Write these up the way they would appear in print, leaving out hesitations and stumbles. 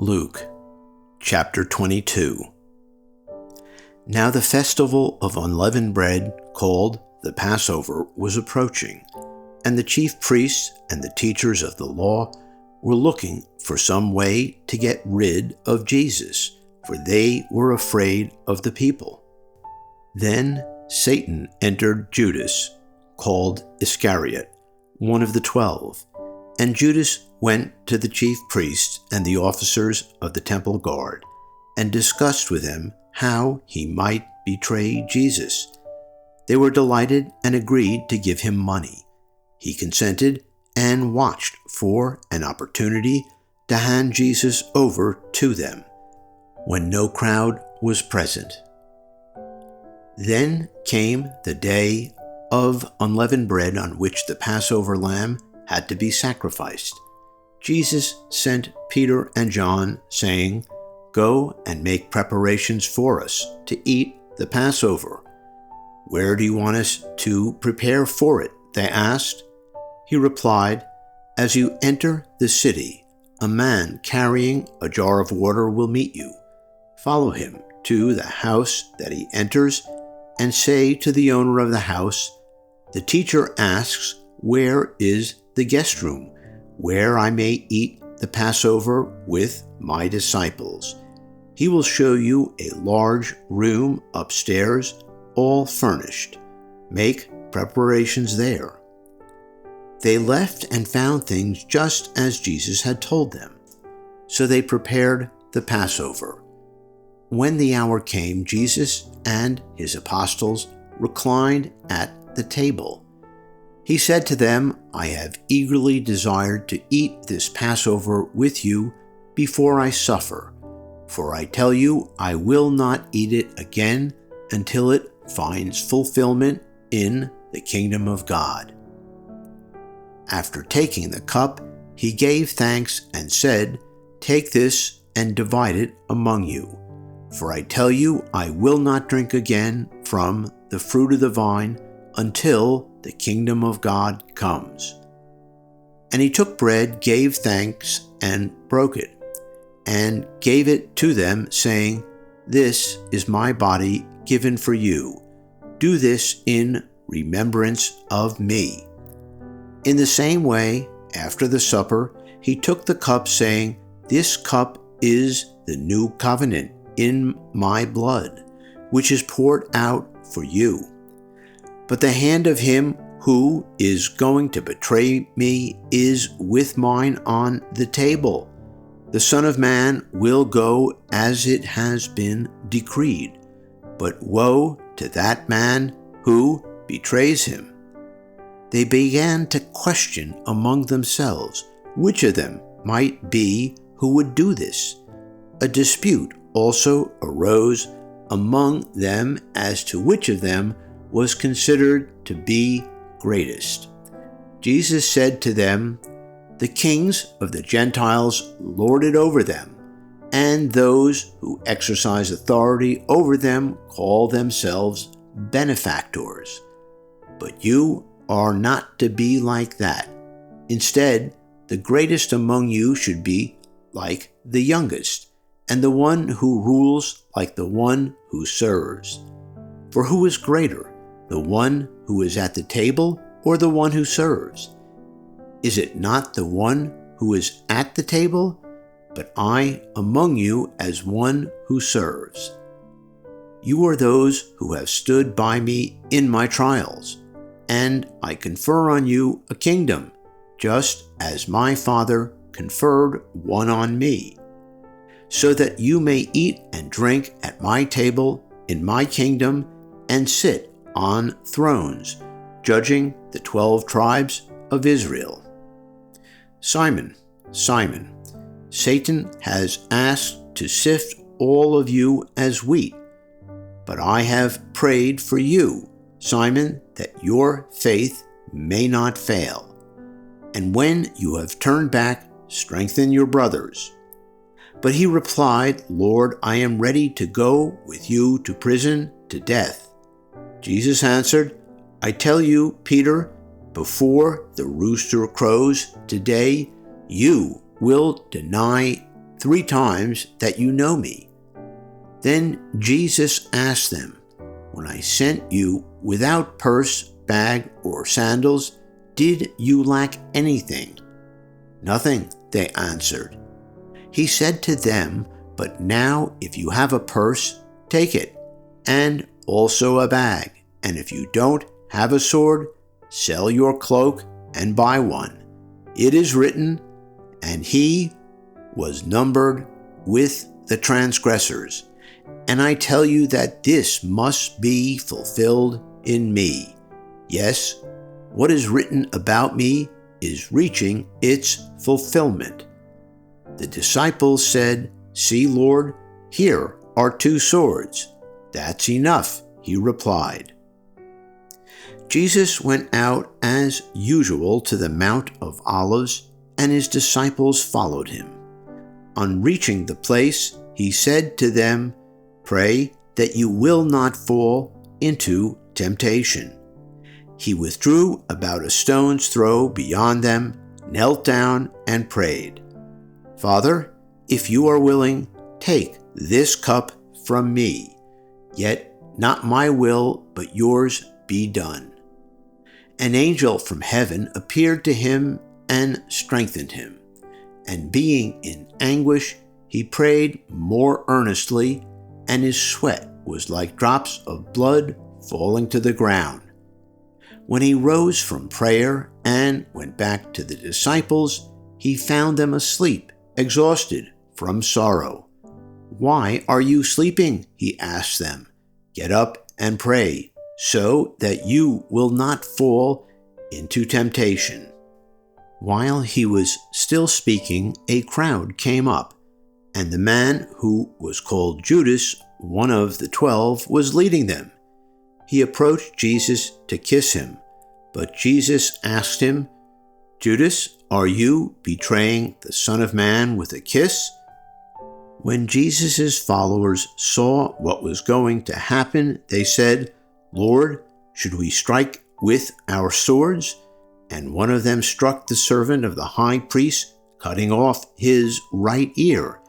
Luke chapter 22. Now the festival of unleavened bread, called the Passover, was approaching, and the chief priests and the teachers of the law were looking for some way to get rid of Jesus, for they were afraid of the people. Then Satan entered Judas, called Iscariot, one of the 12, and Judas went to the chief priests and the officers of the temple guard, and discussed with them how he might betray Jesus. They were delighted and agreed to give him money. He consented and watched for an opportunity to hand Jesus over to them, when no crowd was present. Then came the day of unleavened bread on which the Passover lamb had to be sacrificed. Jesus sent Peter and John, saying, "Go and make preparations for us to eat the Passover." "Where do you want us to prepare for it?" they asked. He replied, "As you enter the city, a man carrying a jar of water will meet you. Follow him to the house that he enters, and say to the owner of the house, 'The teacher asks, where is the guest room, where I may eat the Passover with my disciples?' He will show you a large room upstairs, all furnished. Make preparations there." They left and found things just as Jesus had told them. So they prepared the Passover. When the hour came, Jesus and his apostles reclined at the table. He said to them, "I have eagerly desired to eat this Passover with you before I suffer. For I tell you, I will not eat it again until it finds fulfillment in the kingdom of God." After taking the cup, he gave thanks and said, "Take this and divide it among you. For I tell you, I will not drink again from the fruit of the vine until the kingdom of God comes." And he took bread, gave thanks, and broke it, and gave it to them, saying, "This is my body given for you. Do this in remembrance of me." In the same way, after the supper, he took the cup, saying, "This cup is the new covenant in my blood, which is poured out for you. But the hand of him who is going to betray me is with mine on the table. The Son of Man will go as it has been decreed, but woe to that man who betrays him." They began to question among themselves which of them might be who would do this. A dispute also arose among them as to which of them was considered to be greatest. Jesus said to them, "The kings of the Gentiles lord it over them, and those who exercise authority over them call themselves benefactors. But you are not to be like that. Instead, the greatest among you should be like the youngest, and the one who rules like the one who serves. For who is greater, the one who is at the table or the one who serves? Is it not the one who is at the table? But I among you as one who serves. You are those who have stood by me in my trials, and I confer on you a kingdom, just as my Father conferred one on me, so that you may eat and drink at my table in my kingdom and sit on thrones, judging the 12 tribes of Israel. Simon, Simon, Satan has asked to sift all of you as wheat, but I have prayed for you, Simon, that your faith may not fail. And when you have turned back, strengthen your brothers." But he replied, "Lord, I am ready to go with you to prison, to death." Jesus answered, "I tell you, Peter, before the rooster crows today, you will deny 3 times that you know me." Then Jesus asked them, "When I sent you without purse, bag, or sandals, did you lack anything?" "Nothing," they answered. He said to them, "But now if you have a purse, take it, and also a bag. And if you don't have a sword, sell your cloak and buy one. It is written, 'And he was numbered with the transgressors.' And I tell you that this must be fulfilled in me. Yes, what is written about me is reaching its fulfillment." The disciples said, "See, Lord, here are 2 swords." "That's enough," he replied. Jesus went out as usual to the Mount of Olives, and his disciples followed him. On reaching the place, he said to them, "Pray that you will not fall into temptation." He withdrew about a stone's throw beyond them, knelt down, and prayed, "Father, if you are willing, take this cup from me. Yet not my will, but yours be done." An angel from heaven appeared to him and strengthened him. And being in anguish, he prayed more earnestly, and his sweat was like drops of blood falling to the ground. When he rose from prayer and went back to the disciples, he found them asleep, exhausted from sorrow. "Why are you sleeping?" he asked them. "Get up and pray, so that you will not fall into temptation." While he was still speaking, a crowd came up, and the man who was called Judas, one of the 12, was leading them. He approached Jesus to kiss him, but Jesus asked him, "Judas, are you betraying the Son of Man with a kiss?" When Jesus' followers saw what was going to happen, they said, "Lord, should we strike with our swords?" And one of them struck the servant of the high priest, cutting off his right ear.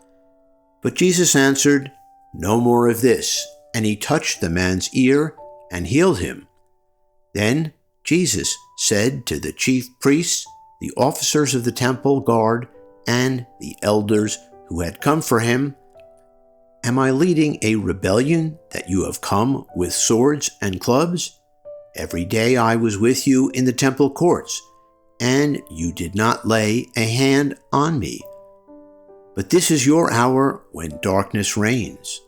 But Jesus answered, "No more of this." And he touched the man's ear and healed him. Then Jesus said to the chief priests, the officers of the temple guard, and the elders who had come for him, "Am I leading a rebellion that you have come with swords and clubs? Every day I was with you in the temple courts, and you did not lay a hand on me. But this is your hour when darkness reigns."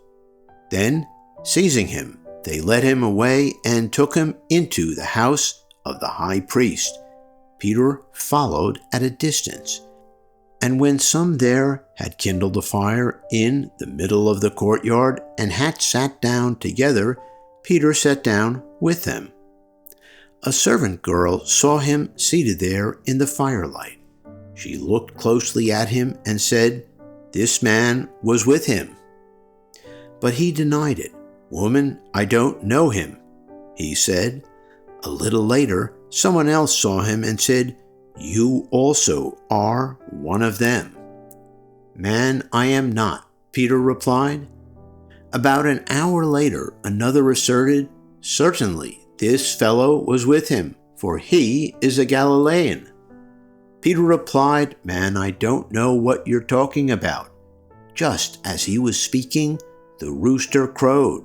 Then, seizing him, they led him away and took him into the house of the high priest. Peter followed at a distance. And when some there had kindled a fire in the middle of the courtyard and had sat down together, Peter sat down with them. A servant girl saw him seated there in the firelight. She looked closely at him and said, "This man was with him." But he denied it. "Woman, I don't know him," he said. A little later, someone else saw him and said, "You also are one of them." "Man, I am not," Peter replied. About an hour later, another asserted, "Certainly, this fellow was with him, for he is a Galilean." Peter replied, "Man, I don't know what you're talking about." Just as he was speaking, the rooster crowed.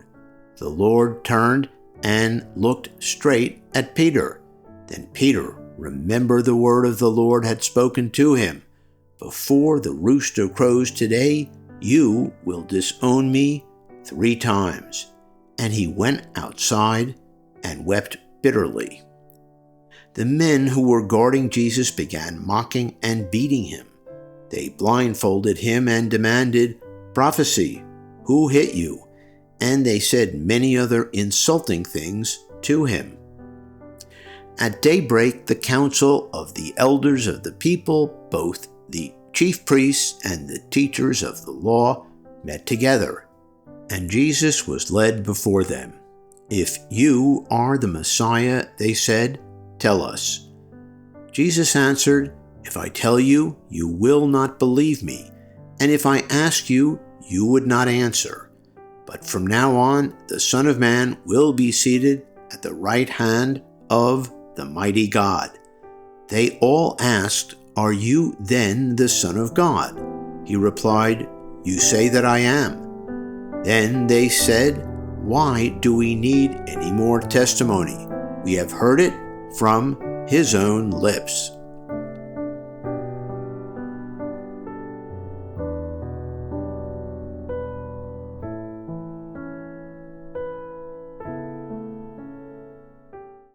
The Lord turned and looked straight at Peter. Then Peter remembered the word of the Lord had spoken to him. "Before the rooster crows today, you will disown me 3 times." And he went outside and wept bitterly. The men who were guarding Jesus began mocking and beating him. They blindfolded him and demanded, "Prophesy, who hit you?" And they said many other insulting things to him. At daybreak, the council of the elders of the people, both the chief priests and the teachers of the law, met together, and Jesus was led before them. "If you are the Messiah," they said, "tell us." Jesus answered, "If I tell you, you will not believe me, and if I asked you, you would not answer. But from now on, the Son of Man will be seated at the right hand of the mighty God." They all asked, "Are you then the Son of God?" He replied, "You say that I am." Then they said, "Why do we need any more testimony? We have heard it from his own lips."